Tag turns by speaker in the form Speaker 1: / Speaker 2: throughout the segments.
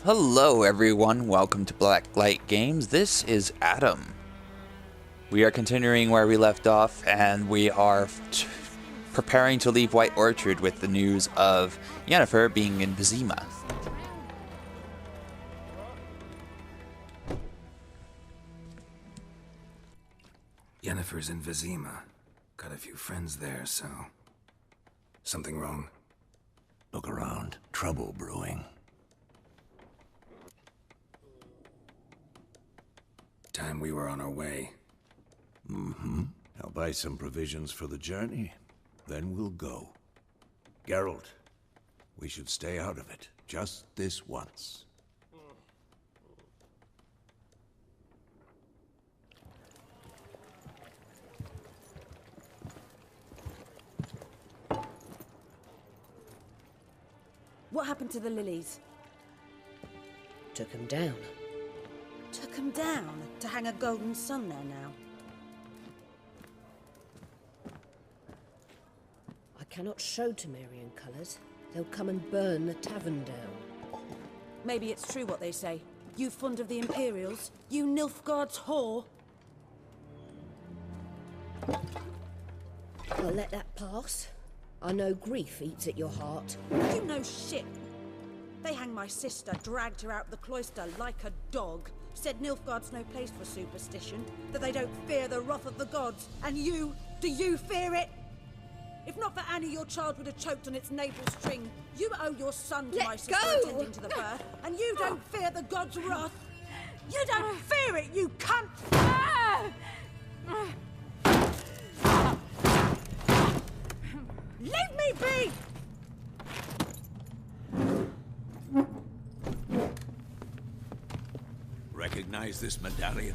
Speaker 1: Hello everyone, welcome to Blacklight Games. This is Adam. We are continuing where we left off, and we are preparing to leave White Orchard with the news of Yennifer being in Vizima.
Speaker 2: Yennefer's in Vizima. Got a few friends there, so... Something wrong?
Speaker 3: Look around. Trouble brewing.
Speaker 2: Time we were on our way.
Speaker 3: I'll buy some provisions for the journey. Then we'll go. Geralt, we should stay out of it. Just this once.
Speaker 4: What happened to the lilies?
Speaker 5: Took him down.
Speaker 4: Took them down to hang a golden sun there now.
Speaker 5: I cannot show Temerian colours. They'll come and burn the tavern down.
Speaker 4: Maybe it's true what they say. You fond of the Imperials? You Nilfgaard's whore?
Speaker 5: I'll let that pass. I know grief eats at your heart.
Speaker 4: You know shit. They hanged my sister, dragged her out the cloister like a dog. Said Nilfgaard's no place for superstition, that they don't fear the wrath of the gods. And you, do you fear it? If not for Annie, your child would have choked on its navel string. You owe your son to my sister attending to the birth, and you don't fear the gods' wrath. You don't fear it, you cunt! Leave me be!
Speaker 3: Recognize this medallion?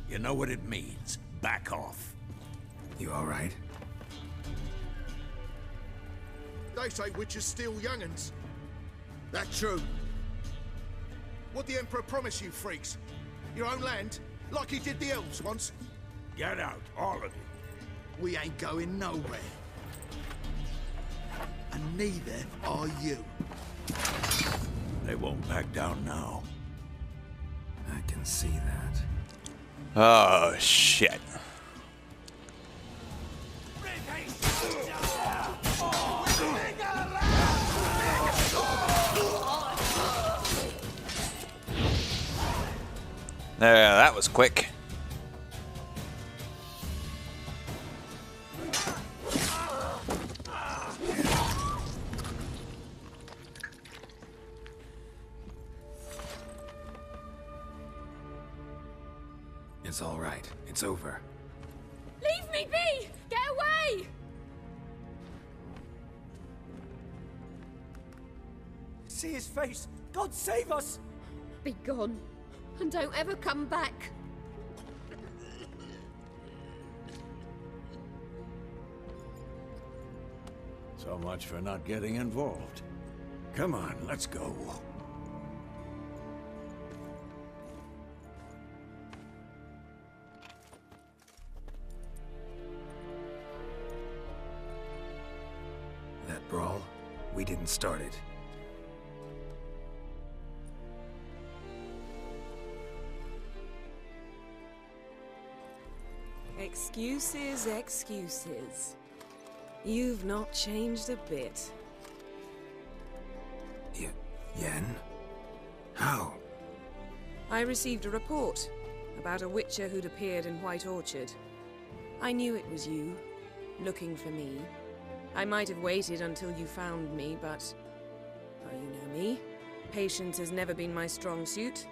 Speaker 3: You know what it means. Back off.
Speaker 2: You alright?
Speaker 6: They say witches steal young'uns. That true? What'd the Emperor promise you, freaks? Your own land? Like he did the elves once?
Speaker 3: Get out, all of you.
Speaker 6: We ain't going nowhere. And neither are you.
Speaker 3: They won't back down now.
Speaker 2: I can see that.
Speaker 1: Oh, shit. There, that was quick.
Speaker 2: It's alright. It's over.
Speaker 7: Leave me be! Get away!
Speaker 8: See his face! God save us!
Speaker 7: Be gone, and don't ever come back.
Speaker 3: So much for not getting involved. Come on, let's go.
Speaker 2: That brawl, we didn't start it.
Speaker 9: Excuses, excuses. You've not changed a bit.
Speaker 2: Yen? How?
Speaker 9: I received a report about a witcher who'd appeared in White Orchard. I knew it was you, looking for me. I might have waited until you found me, but... well, you know me. Patience has never been my strong suit.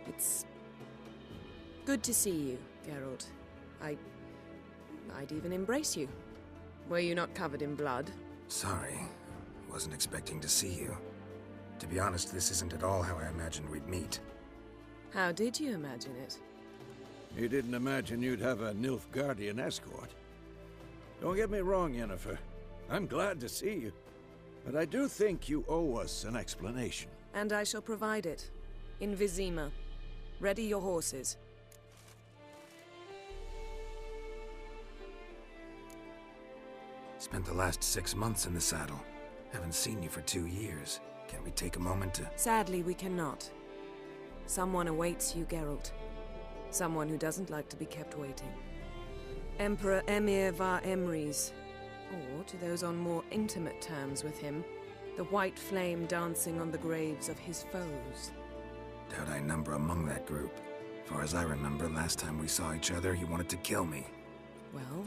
Speaker 9: It's... good to see you, Geralt. I'd even embrace you. Were you not covered in blood?
Speaker 2: Sorry. Wasn't expecting to see you. To be honest, this isn't at all how I imagined we'd meet.
Speaker 9: How did you imagine it?
Speaker 3: You didn't imagine you'd have a Nilfgaardian escort. Don't get me wrong, Yennefer. I'm glad to see you. But I do think you owe us an explanation.
Speaker 9: And I shall provide it. In Vizima. Ready your horses.
Speaker 2: Spent the last 6 months in the saddle. Haven't seen you for 2 years. Can't we take a moment to...
Speaker 9: Sadly, we cannot. Someone awaits you, Geralt. Someone who doesn't like to be kept waiting. Emperor Emir var Emrys. Or, to those on more intimate terms with him, the white flame dancing on the graves of his foes.
Speaker 2: Doubt I number among that group. Far as I remember, last time we saw each other, he wanted to kill me.
Speaker 9: Well,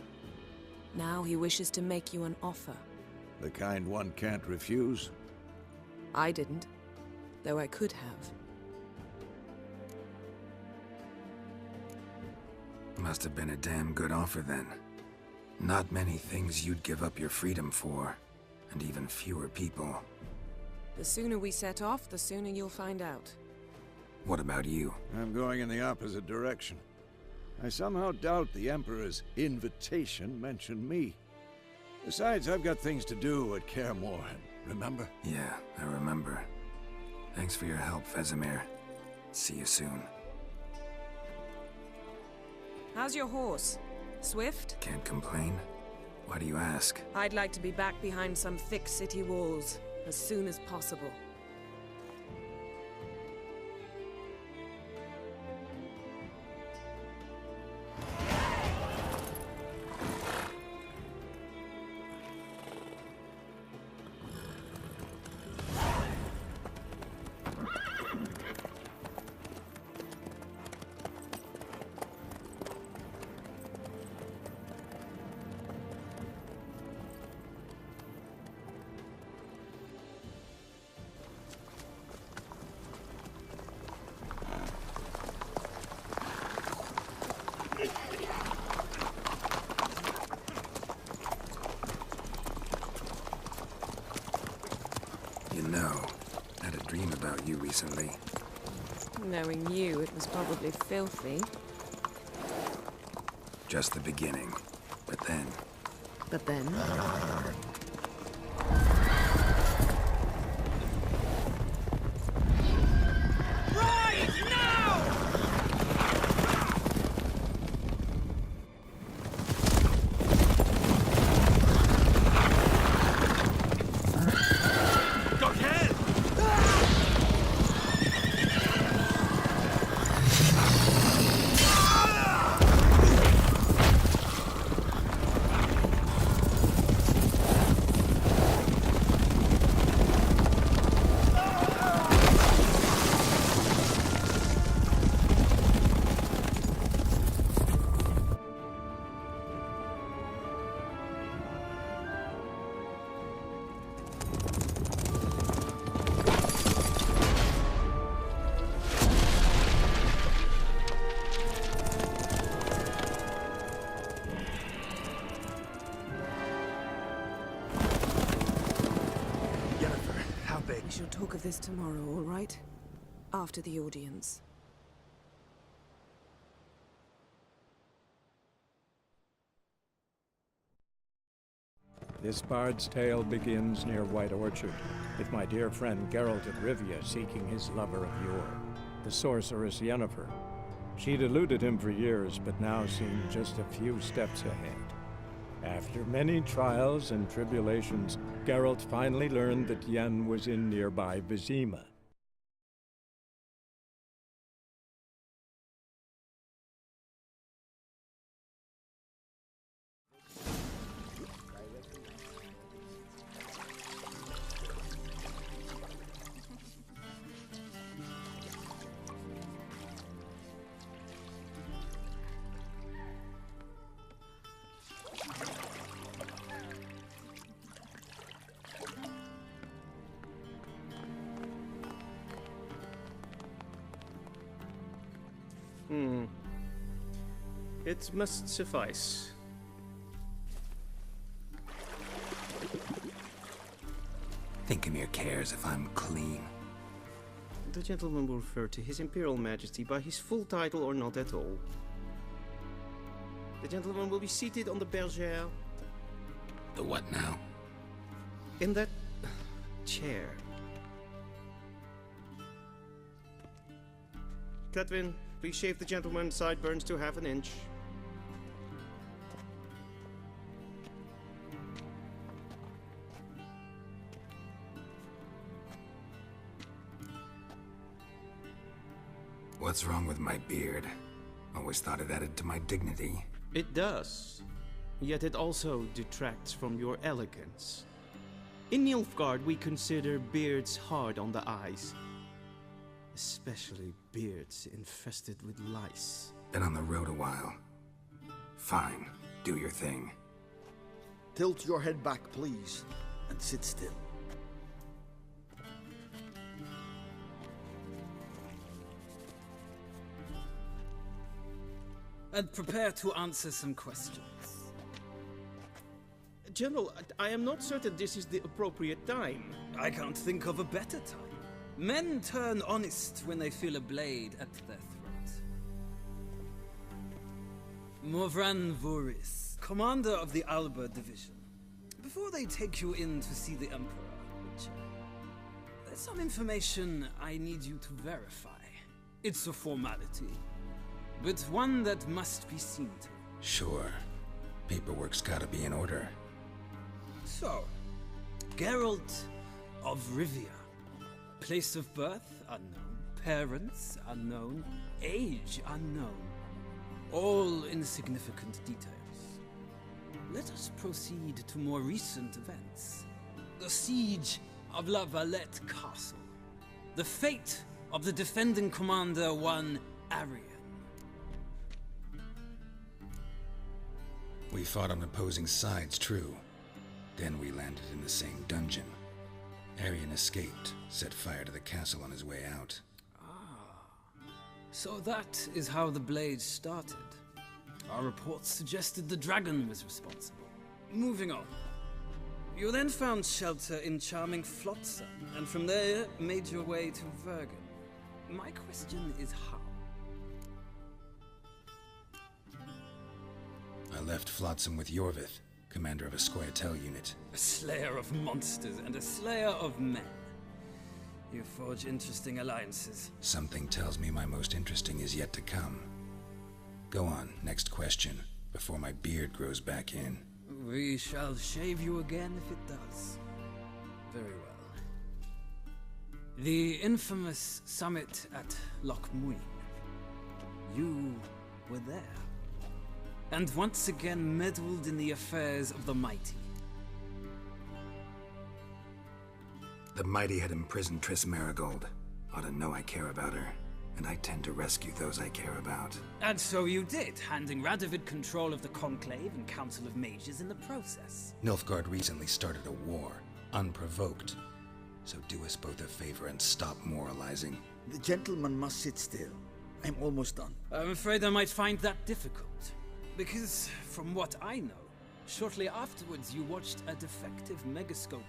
Speaker 9: now he wishes to make you an offer.
Speaker 3: The kind one can't refuse?
Speaker 9: I didn't, though I could have.
Speaker 2: Must have been a damn good offer then. Not many things you'd give up your freedom for, and even fewer people.
Speaker 9: The sooner we set off, the sooner you'll find out.
Speaker 2: What about you?
Speaker 3: I'm going in the opposite direction. I somehow doubt the Emperor's invitation mentioned me. Besides, I've got things to do at Kaer Morhen, remember?
Speaker 2: Yeah, I remember. Thanks for your help, Vesemir. See you soon.
Speaker 9: How's your horse? Swift?
Speaker 2: Can't complain. Why do you ask?
Speaker 9: I'd like to be back behind some thick city walls as soon as possible.
Speaker 2: You know, I had a dream about you recently.
Speaker 9: Knowing you, it was probably filthy.
Speaker 2: Just the beginning. But then...
Speaker 9: But then? We shall talk of this tomorrow, all right? After the audience.
Speaker 10: This bard's tale begins near White Orchard, with my dear friend Geralt of Rivia seeking his lover of yore, the sorceress Yennifer. She'd eluded him for years, but now seemed just a few steps ahead. After many trials and tribulations, Geralt finally learned that Yen was in nearby Vizima.
Speaker 11: It must suffice.
Speaker 2: Thinkamir cares if I'm clean.
Speaker 11: The gentleman will refer to His Imperial Majesty by his full title or not at all. The gentleman will be seated on the bergère.
Speaker 2: The what now?
Speaker 11: In that chair. Cletwin, please shave the gentleman's sideburns to half an inch.
Speaker 2: What's wrong with my beard? Always thought it added to my dignity.
Speaker 11: It does. Yet it also detracts from your elegance. In Nilfgaard, we consider beards hard on the eyes. Especially beards infested with lice.
Speaker 2: Been on the road a while. Fine, do your thing.
Speaker 12: Tilt your head back, please, and sit still.
Speaker 13: And prepare to answer some questions.
Speaker 11: General, I am not certain this is the appropriate time.
Speaker 13: I can't think of a better time. Men turn honest when they feel a blade at their throat. Morvran Voris, commander of the Alba Division. Before they take you in to see the Emperor, there's some information I need you to verify. It's a formality, but one that must be seen to.
Speaker 2: Sure. Paperwork's gotta be in order.
Speaker 13: So, Geralt of Rivia. Place of birth, unknown. Parents, unknown. Age, unknown. All insignificant details. Let us proceed to more recent events. The siege of La Valette Castle. The fate of the defending commander, one Arian.
Speaker 2: We fought on opposing sides, true. Then we landed in the same dungeon. Arian escaped, set fire to the castle on his way out.
Speaker 13: So that is how the blade started. Our reports suggested the dragon was responsible. Moving on. You then found shelter in charming Flotsam, and from there made your way to Vergen. My question is how?
Speaker 2: I left Flotsam with Yorvith, commander of a Scoia'tael unit.
Speaker 13: A slayer of monsters and a slayer of men. You forge interesting alliances.
Speaker 2: Something tells me my most interesting is yet to come. Go on, next question, before my beard grows back in.
Speaker 13: We shall shave you again if it does. Very well. The infamous summit at Loch Muin. You were there. And once again meddled in the affairs of the mighty.
Speaker 2: The mighty had imprisoned TRISS Merigold. Ought to know I care about her, and I tend to rescue those I care about.
Speaker 13: And so you did, handing Radovid control of the Conclave and Council of Mages in the process.
Speaker 2: Nilfgaard recently started a war, unprovoked. So do us both a favor and stop moralizing.
Speaker 12: The gentleman must sit still. I'm almost done.
Speaker 13: I'm afraid I might find that difficult. Because, from what I know, shortly afterwards you watched a defective megascope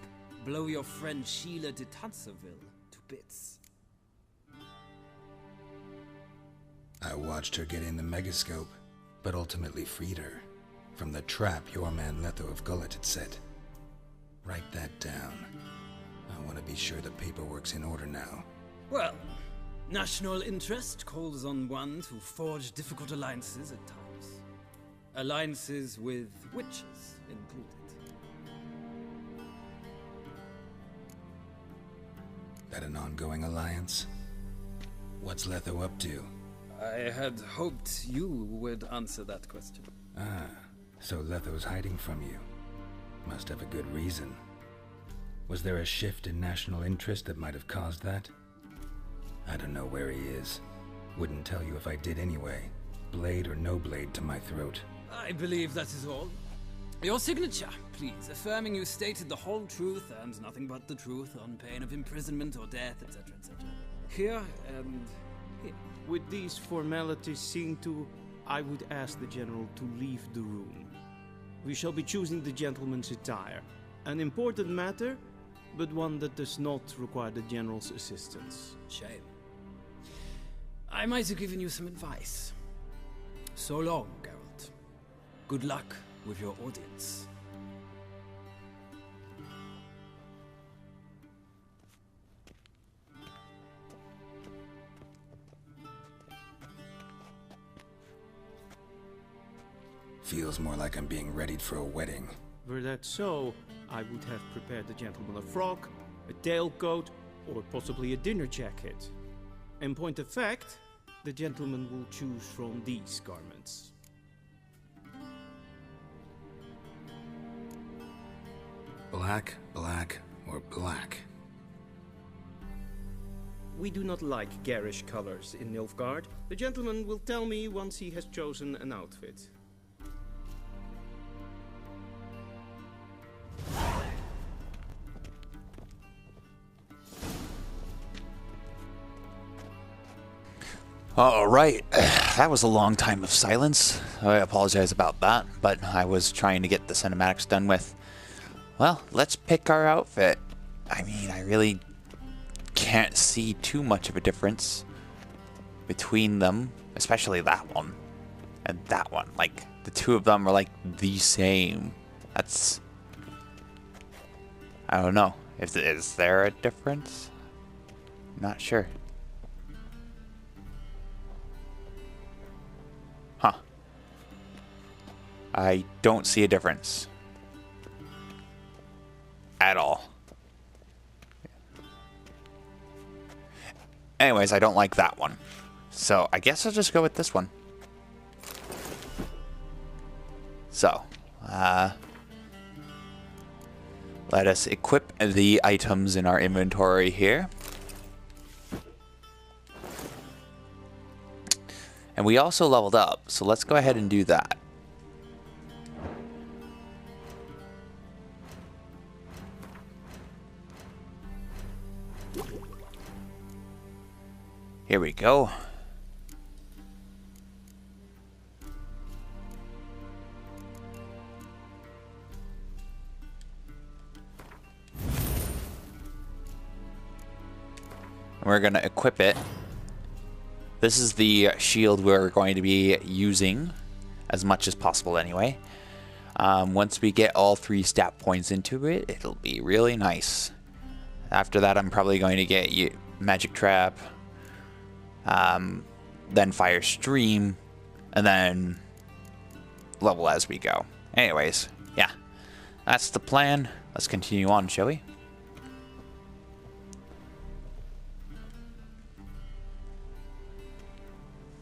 Speaker 13: blow your friend Sheila de Tanserville to bits.
Speaker 2: I watched her get in the megascope, but ultimately freed her from the trap your man Letho of Gullet had set. Write that down. I want to be sure the paperwork's in order now.
Speaker 13: Well, national interest calls on one to forge difficult alliances at times. Alliances with witches included.
Speaker 2: That an ongoing alliance? What's Letho up to?
Speaker 13: I had hoped you would answer that question.
Speaker 2: Ah, so Letho's hiding from you. Must have a good reason. Was there a shift in national interest that might have caused that? I don't know where he is. Wouldn't tell you if I did anyway. Blade or no blade to my throat.
Speaker 13: I believe that is all. Your signature, please, affirming you stated the whole truth and nothing but the truth on pain of imprisonment or death, etc., etc. Here and here.
Speaker 11: With these formalities seen to, I would ask the General to leave the room. We shall be choosing the gentleman's attire. An important matter, but one that does not require the General's assistance.
Speaker 13: Shame. I might have given you some advice. So long, Geralt. Good luck with your audience.
Speaker 2: Feels more like I'm being readied for a wedding.
Speaker 11: Were that so, I would have prepared the gentleman a frock, a tailcoat, or possibly a dinner jacket. In point of fact, The gentleman will choose from these garments.
Speaker 2: Black, black, or black?
Speaker 11: We do not like garish colors in Nilfgaard. The gentleman will tell me once he has chosen an outfit.
Speaker 1: All right, that was a long time of silence. I apologize about that, but I was trying to get the cinematics done with. Well, let's pick our outfit. I mean, I really can't see too much of a difference between them, especially that one and that one. Like, the two of them are like the same. That's... I don't know. Is there a difference? Not sure. Huh. I don't see a difference. At all. Anyways, I don't like that one. So, I guess I'll just go with this one. So, let us equip the items in our inventory here. And we also leveled up, so let's go ahead and do that. Here we go. And we're going to equip it. This is the shield we're going to be using as much as possible anyway. Once we get all 3 stat points into it, it'll be really nice. After that, I'm probably going to get Magic Trap, then Fire Stream, and then level as we go. Anyways, yeah, that's the plan. Let's continue on, shall we?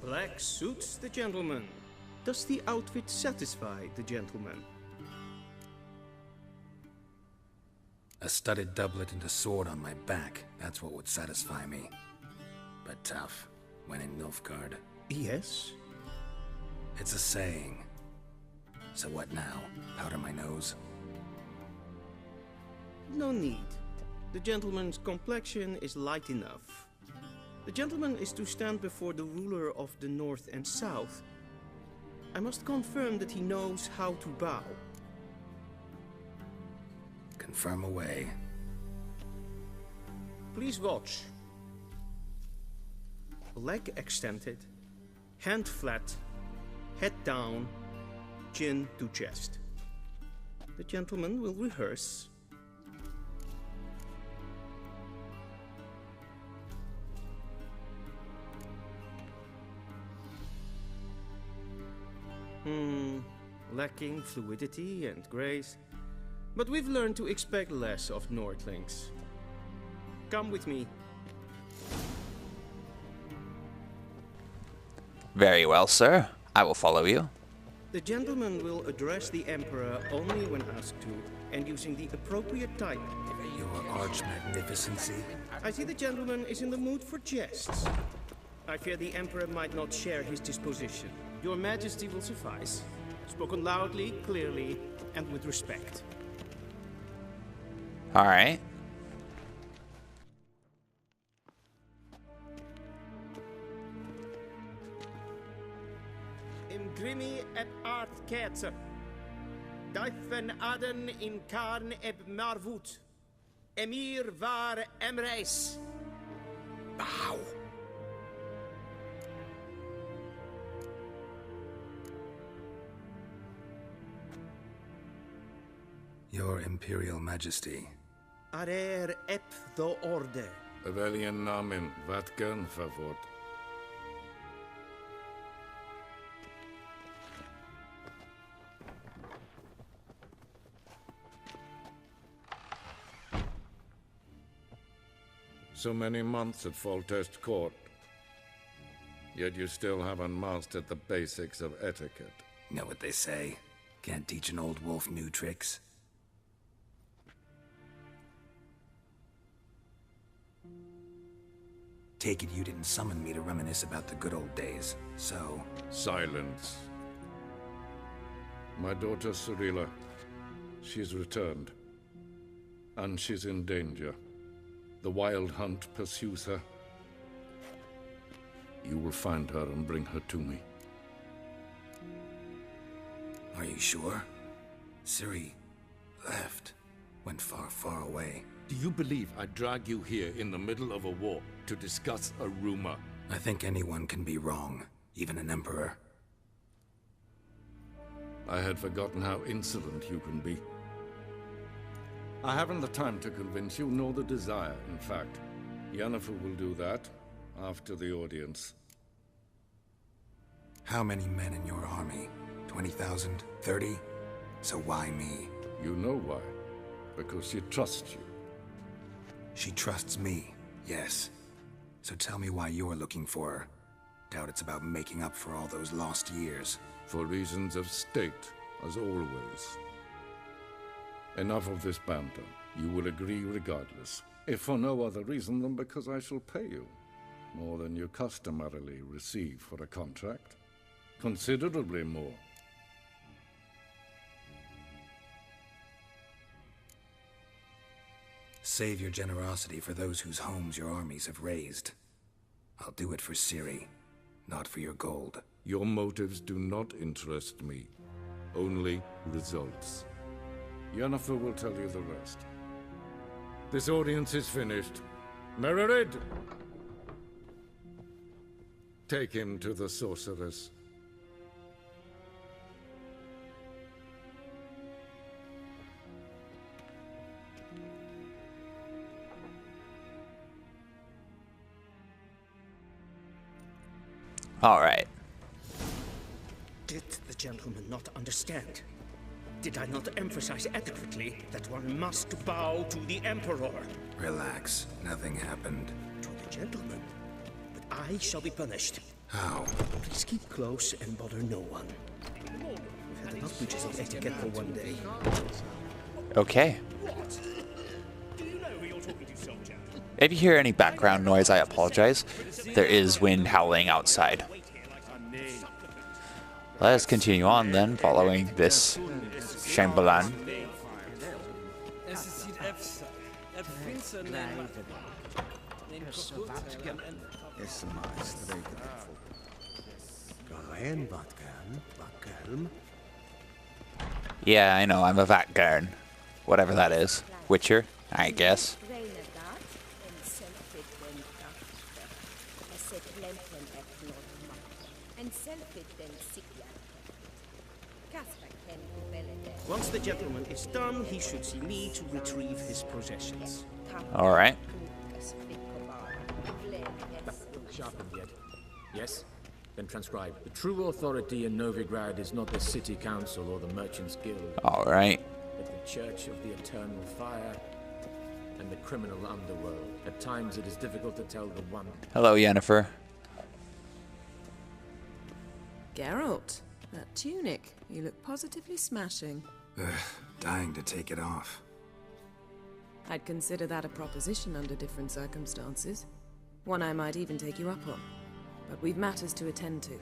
Speaker 11: Black suits the gentleman. Does the outfit satisfy the gentleman?
Speaker 2: A studded doublet and a sword on my back, that's what would satisfy me. But tough, when in Nilfgaard.
Speaker 11: Yes?
Speaker 2: It's a saying. So what now? Powder my nose?
Speaker 11: No need. The gentleman's complexion is light enough. The gentleman is to stand before the ruler of the North and South. I must confirm that he knows how to bow.
Speaker 2: Confirm away.
Speaker 11: Please watch. Leg extended, hand flat, head down, chin to chest. The gentleman will rehearse. Lacking fluidity and grace. But we've learned to expect less of Nordlings. Come with me.
Speaker 1: Very well, sir. I will follow you.
Speaker 11: The gentleman will address the Emperor only when asked to, and using the appropriate type.
Speaker 2: Your arch magnificency.
Speaker 11: I see the gentleman is in the mood for jests. I fear the Emperor might not share his disposition. Your Majesty will suffice. Spoken loudly, clearly, and with respect.
Speaker 1: All right.
Speaker 11: Imgrimi et art ketzer. Daifen aden in karn eb marvut. Emir var emreis.
Speaker 2: Bow. Your Imperial Majesty.
Speaker 11: Arer ep the orde.
Speaker 14: Weljen namen, wat kan favort? So many months at Foltest Court. Yet you still haven't mastered the basics of etiquette.
Speaker 2: Know what they say? Can't teach an old wolf new tricks. Take it you didn't summon me to reminisce about the good old days, so...
Speaker 14: Silence. My daughter Cirilla, she's returned. And she's in danger. The Wild Hunt pursues her. You will find her and bring her to me.
Speaker 2: Are you sure? Ciri left. Went far, far away.
Speaker 14: Do you believe I'd drag you here in the middle of a war to discuss a rumor?
Speaker 2: I think anyone can be wrong, even an emperor.
Speaker 14: I had forgotten how insolent you can be. I haven't the time to convince you, nor the desire, in fact. Yennifer will do that after the audience.
Speaker 2: How many men in your army? 20,000? 30? So why me?
Speaker 14: You know why. Because she trusts you.
Speaker 2: She trusts me, yes. So tell me why you're looking for her. Doubt it's about making up for all those lost years.
Speaker 14: For reasons of state, as always. Enough of this banter. You will agree regardless. If for no other reason than because I shall pay you. More than you customarily receive for a contract. Considerably more.
Speaker 2: Save your generosity for those whose homes your armies have razed. I'll do it for Ciri, not for your gold.
Speaker 14: Your motives do not interest me. Only results. Yennifer will tell you the rest. This audience is finished. Merid! Take him to the sorceress.
Speaker 1: All right.
Speaker 15: Did the gentleman not understand? Did I not emphasize adequately that one must bow to the Emperor?
Speaker 2: Relax. Nothing happened.
Speaker 15: To the gentleman. But I shall be punished.
Speaker 2: How?
Speaker 15: Please keep close and bother no one. We've had enough breaches of etiquette for one day.
Speaker 1: Okay. If you hear any background noise, I apologize. There is wind howling outside. Let us continue on then, following this Chamberlain. Yeah, I know, I'm a Vatgern. Whatever that is. Witcher, I guess.
Speaker 15: Once the gentleman is done, he should see me to retrieve his possessions.
Speaker 1: All right.
Speaker 16: Sharpened yet? Yes? Then transcribe. The true authority in Novigrad is not the city council or the merchants guild.
Speaker 1: All right.
Speaker 16: But the church of the eternal fire and the criminal underworld. At times it is difficult to tell the one.
Speaker 1: Hello, Yennifer.
Speaker 9: Geralt, that tunic. You look positively smashing.
Speaker 2: Ugh, dying to take it off.
Speaker 9: I'd consider that a proposition under different circumstances. One I might even take you up on. But we've matters to attend to.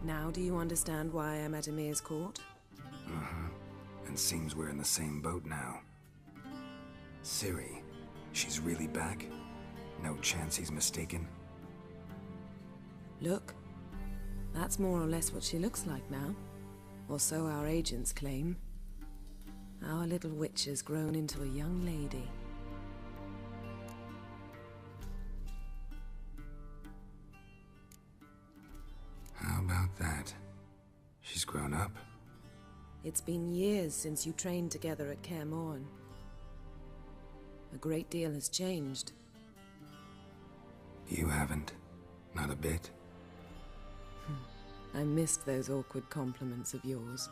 Speaker 9: Now do you understand why I'm at Emir's court?
Speaker 2: Uh-huh. And seems we're in the same boat now. Ciri, she's really back? No chance he's mistaken?
Speaker 9: Look. That's more or less what she looks like now. Or so our agents claim. Our little witch has grown into a young lady.
Speaker 2: How about that? She's grown up?
Speaker 9: It's been years since you trained together at Kaer Morhen. A great deal has changed.
Speaker 2: You haven't? Not a bit?
Speaker 9: I missed those awkward compliments of yours.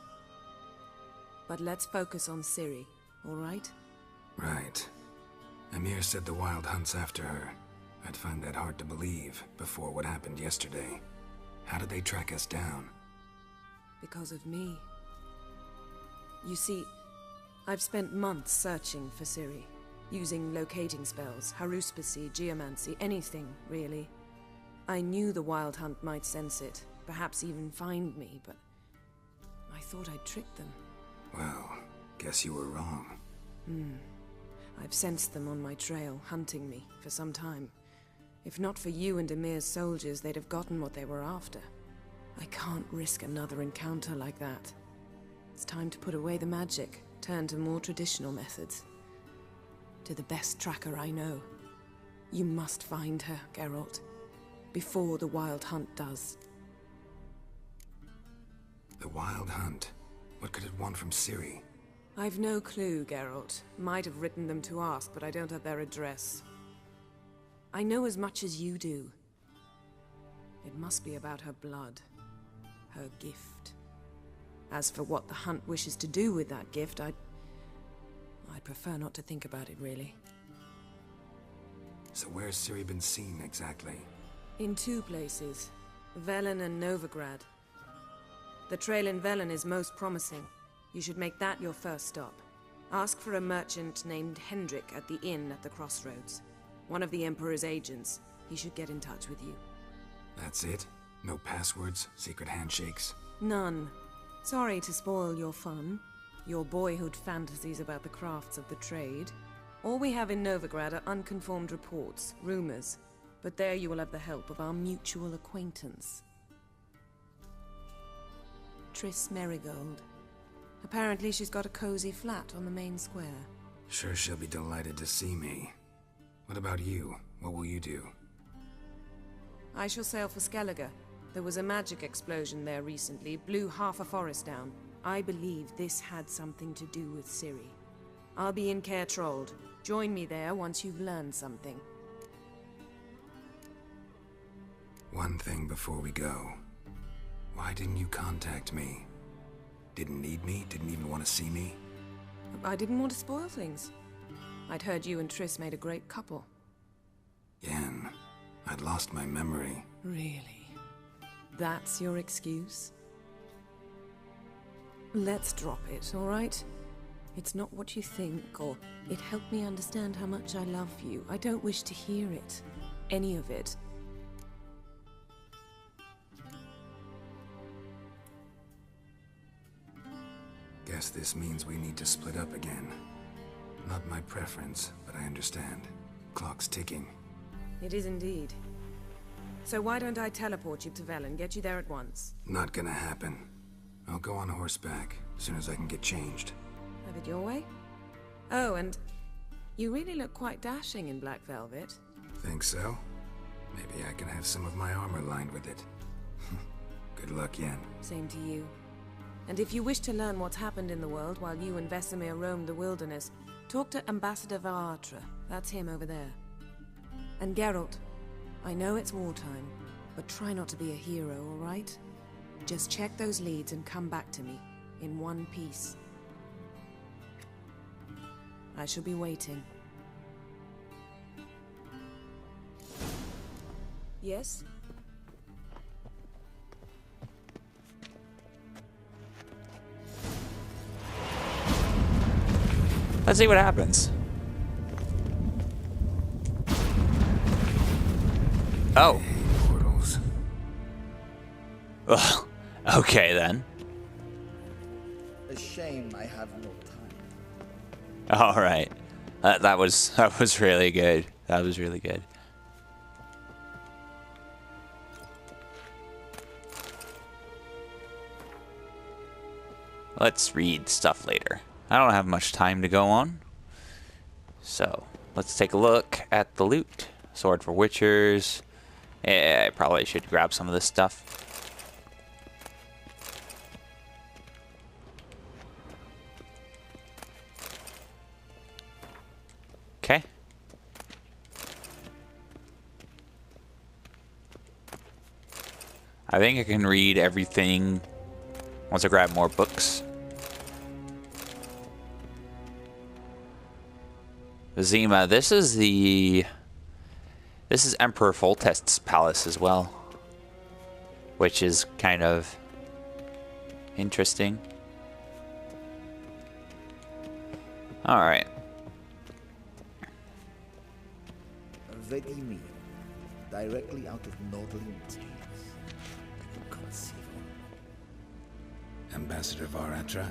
Speaker 9: But let's focus on Ciri, all right?
Speaker 2: Right. Emir said the Wild Hunt's after her. I'd find that hard to believe before what happened yesterday. How did they track us down?
Speaker 9: Because of me. You see, I've spent months searching for Ciri, using locating spells, haruspicy, geomancy, anything, really. I knew the Wild Hunt might sense it, perhaps even find me, but I thought I'd tricked them.
Speaker 2: Well, guess you were wrong.
Speaker 9: I've sensed them on my trail, hunting me, for some time. If not for you and Emir's soldiers, they'd have gotten what they were after. I can't risk another encounter like that. It's time to put away the magic, turn to more traditional methods. To the best tracker I know. You must find her, Geralt. Before the Wild Hunt does.
Speaker 2: The Wild Hunt? What could it want from Ciri?
Speaker 9: I've no clue, Geralt. Might have written them to ask, but I don't have their address. I know as much as you do. It must be about her blood. Her gift. As for what the Hunt wishes to do with that gift, I'd prefer not to think about it, really.
Speaker 2: So where's Ciri been seen, exactly?
Speaker 9: In 2 places. Velen and Novigrad. The trail in Velen is most promising. You should make that your first stop. Ask for a merchant named Hendrik at the inn at the crossroads. One of the Emperor's agents. He should get in touch with you.
Speaker 2: That's it? No passwords? Secret handshakes?
Speaker 9: None. Sorry to spoil your fun. Your boyhood fantasies about the crafts of the trade. All we have in Novigrad are unconfirmed reports, rumors. But there you will have the help of our mutual acquaintance. TRISS MERIGOLD. Apparently she's got a cozy flat on the main square.
Speaker 2: Sure she'll be delighted to see me. What about you? What will you do?
Speaker 9: I shall sail for Skellige. There was a magic explosion there recently, blew half a forest down. I believe this had something to do with Ciri. I'll be in Caer Trold. Join me there once you've learned something.
Speaker 2: One thing before we go. Why didn't you contact me? Didn't need me? Didn't even want to see me?
Speaker 9: I didn't want to spoil things. I'd heard you and TRISS made a great couple.
Speaker 2: Yen, I'd lost my memory.
Speaker 9: Really? That's your excuse? Let's drop it, all right? It's not what you think, or it helped me understand how much I love you. I don't wish to hear it. Any of it.
Speaker 2: Guess this means we need to split up again. Not my preference, but I understand. Clock's ticking.
Speaker 9: It is indeed. So why don't I teleport you to Velen, get you there at once?
Speaker 2: Not gonna happen. I'll go on horseback, as soon as I can get changed.
Speaker 9: Have it your way? Oh, and you really look quite dashing in black velvet.
Speaker 2: Think so? Maybe I can have some of my armor lined with it. Good luck, Yen.
Speaker 9: Same to you. And if you wish to learn what's happened in the world while you and Vesemir roamed the wilderness, talk to Ambassador Varatra. That's him over there. And Geralt, I know it's wartime, but try not to be a hero, all right? Just check those leads and come back to me, in one piece. I shall be waiting. Yes?
Speaker 1: Let's see what happens. Oh.
Speaker 2: Portals.
Speaker 1: Well, okay then.
Speaker 12: A shame I have no time.
Speaker 1: All right. That was really good. That was really good. Let's read stuff later. I don't have much time to go on. So, let's take a look at the loot. Sword for Witchers. Yeah, I probably should grab some of this stuff. Okay. I think I can read everything once I grab more books. Vizima, this is the This is Emperor Foltest's palace as well, which is kind of interesting. Alright.
Speaker 12: Vizima, directly out of Nordling tales.
Speaker 2: Ambassador Varatra,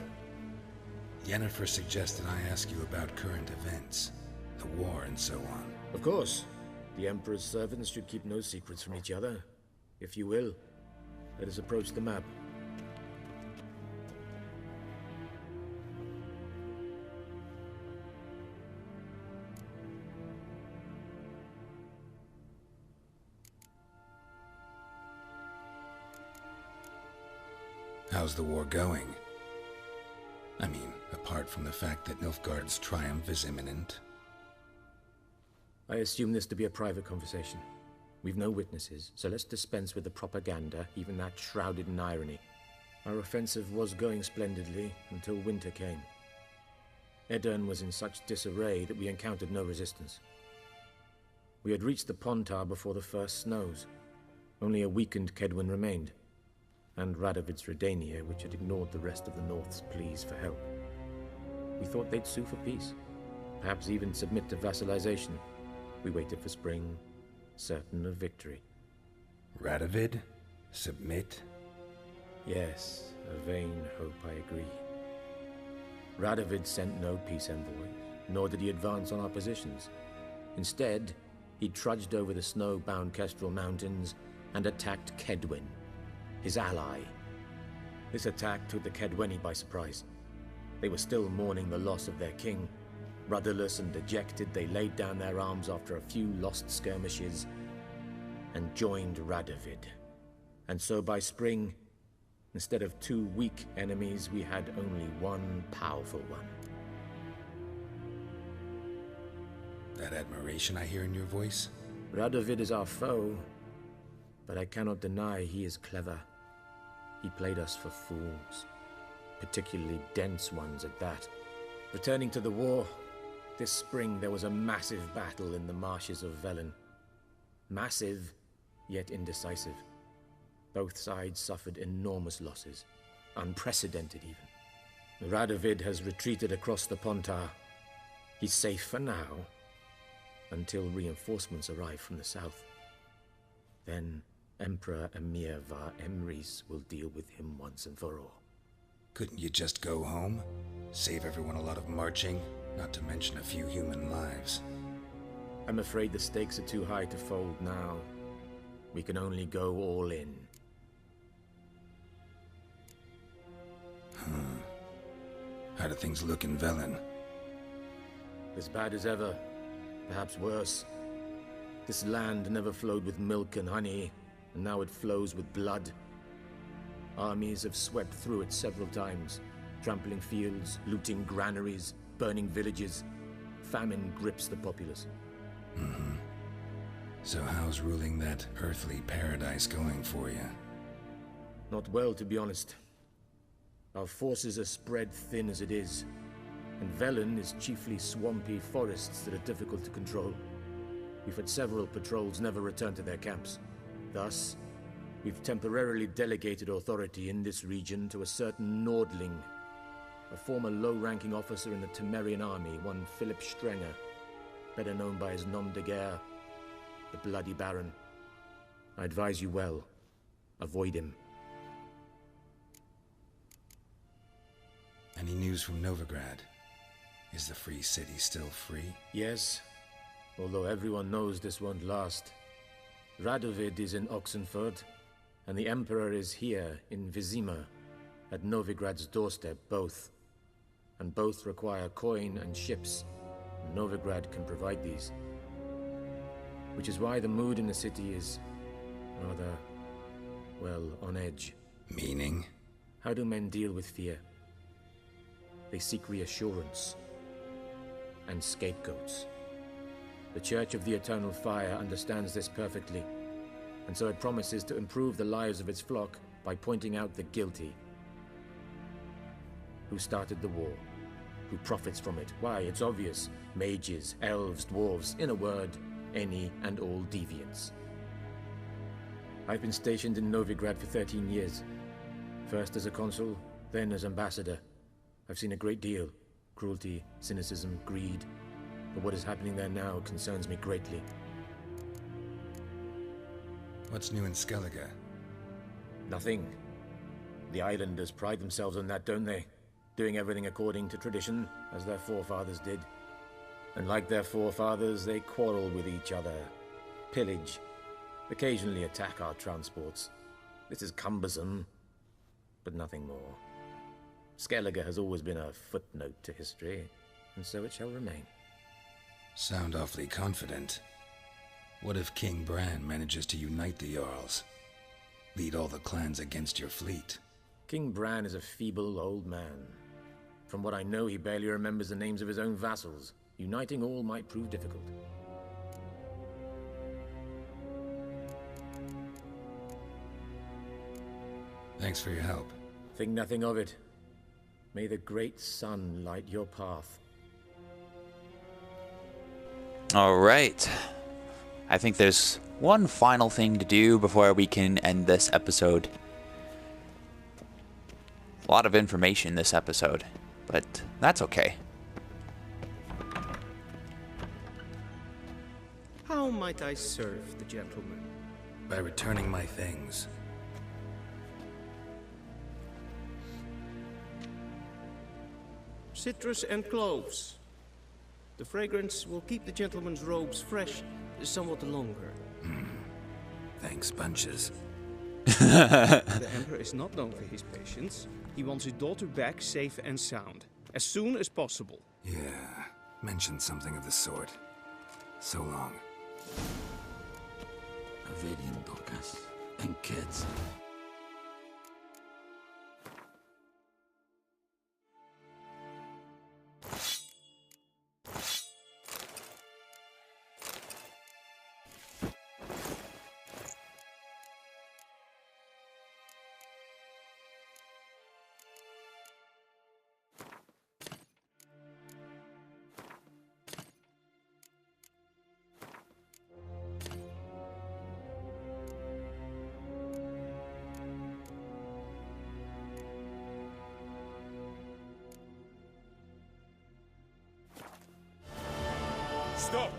Speaker 2: Yennifer suggested I ask you about current events, the war and so on.
Speaker 16: Of course. The Emperor's servants should keep no secrets from each other. If you will, let us approach the map.
Speaker 2: How's the war going? I mean, apart from the fact that Nilfgaard's triumph is imminent.
Speaker 16: I assume this to be a private conversation. We've no witnesses, so let's dispense with the propaganda, even that shrouded in irony. Our offensive was going splendidly until winter came. Edirn was in such disarray that we encountered no resistance. We had reached the Pontar before the first snows. Only a weakened Kedwin remained, and Radovid's Redania, which had ignored the rest of the North's pleas for help. We thought they'd sue for peace, perhaps even submit to vassalization. We waited for spring, certain of victory.
Speaker 2: Radovid? Submit?
Speaker 16: Yes, a vain hope, I agree. Radovid sent no peace envoys, nor did he advance on our positions. Instead, he trudged over the snow-bound Kestrel Mountains and attacked Kedwen, his ally. This attack took the Kedweni by surprise. They were still mourning the loss of their king. Rudderless and dejected, they laid down their arms after a few lost skirmishes and joined Radovid. And so by spring, instead of 2 weak enemies, we had only one powerful one.
Speaker 2: That admiration I hear in your voice?
Speaker 16: Radovid is our foe, but I cannot deny he is clever. He played us for fools, particularly dense ones at that. Returning to the war, this spring there was a massive battle in the marshes of Velen. Massive, yet indecisive. Both sides suffered enormous losses, unprecedented even. Radovid has retreated across the Pontar. He's safe for now, until reinforcements arrive from the south. Then Emperor Emir var Emrys will deal with him once and for all.
Speaker 2: Couldn't you just go home? Save everyone a lot of marching, not to mention a few human lives.
Speaker 16: I'm afraid the stakes are too high to fold now. We can only go all in.
Speaker 2: How do things look in Velen?
Speaker 16: As bad as ever, perhaps worse. This land never flowed with milk and honey, and now it flows with blood. Armies have swept through it several times, trampling fields, looting granaries, burning villages. Famine grips the populace.
Speaker 2: So how's ruling that earthly paradise going for you?
Speaker 16: Not well, to be honest. Our forces are spread thin as it is, and Velen is chiefly swampy forests that are difficult to control. We've had several patrols never return to their camps. Thus, we've temporarily delegated authority in this region to a certain Nordling, a former low-ranking officer in the Temerian army, one Philip Strenger, better known by his nom de guerre, the Bloody Baron. I advise you well. Avoid him.
Speaker 2: Any news from Novigrad? Is the free city still free?
Speaker 16: Yes, although everyone knows this won't last. Radovid is in Oxenfurt, and the Emperor is here in Vizima, at Novigrad's doorstep, both. And both require coin and ships. Novigrad can provide these. Which is why the mood in the city is rather, well, on edge.
Speaker 2: Meaning?
Speaker 16: How do men deal with fear? They seek reassurance and scapegoats. The Church of the Eternal Fire understands this perfectly, and so it promises to improve the lives of its flock by pointing out the guilty. Who started the war? Who profits from it? Why, it's obvious. Mages, elves, dwarves, in a word, any and all deviants. I've been stationed in Novigrad for 13 years. First as a consul, then as ambassador. I've seen a great deal. Cruelty, cynicism, greed. But what is happening there now concerns me greatly.
Speaker 2: What's new in Skellige?
Speaker 16: Nothing. The islanders pride themselves on that, don't they? Doing everything according to tradition, as their forefathers did. And like their forefathers, they quarrel with each other, pillage, occasionally attack our transports. This is cumbersome, but nothing more. Skellige has always been a footnote to history, and so it shall remain.
Speaker 2: Sound awfully confident. What if King Bran manages to unite the Jarls? Lead all the clans against your fleet?
Speaker 16: King Bran is a feeble old man. From what I know, he barely remembers the names of his own vassals. Uniting all might prove difficult.
Speaker 2: Thanks for your help.
Speaker 16: Think nothing of it. May the great sun light your path.
Speaker 1: All right. I think there's one final thing to do before we can end this episode. A lot of information this episode, but that's okay.
Speaker 11: How might I serve the gentleman?
Speaker 2: By returning my things.
Speaker 11: Citrus and cloves. The fragrance will keep the gentleman's robes fresh somewhat longer.
Speaker 2: Thanks, bunches.
Speaker 11: The Emperor is not known for his patience. He wants his daughter back safe and sound, as soon as possible.
Speaker 2: Yeah, mentioned something of the sort. So long.
Speaker 17: Avedian Docas and kids.
Speaker 18: Stop!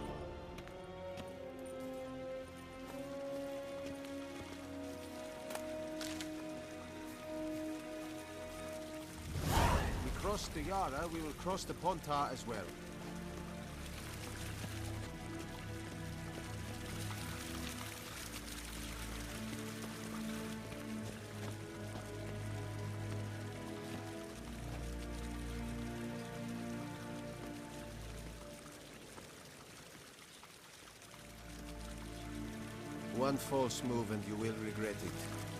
Speaker 19: We crossed the Yara, we will cross the Pontar as well. One false move and you will regret it.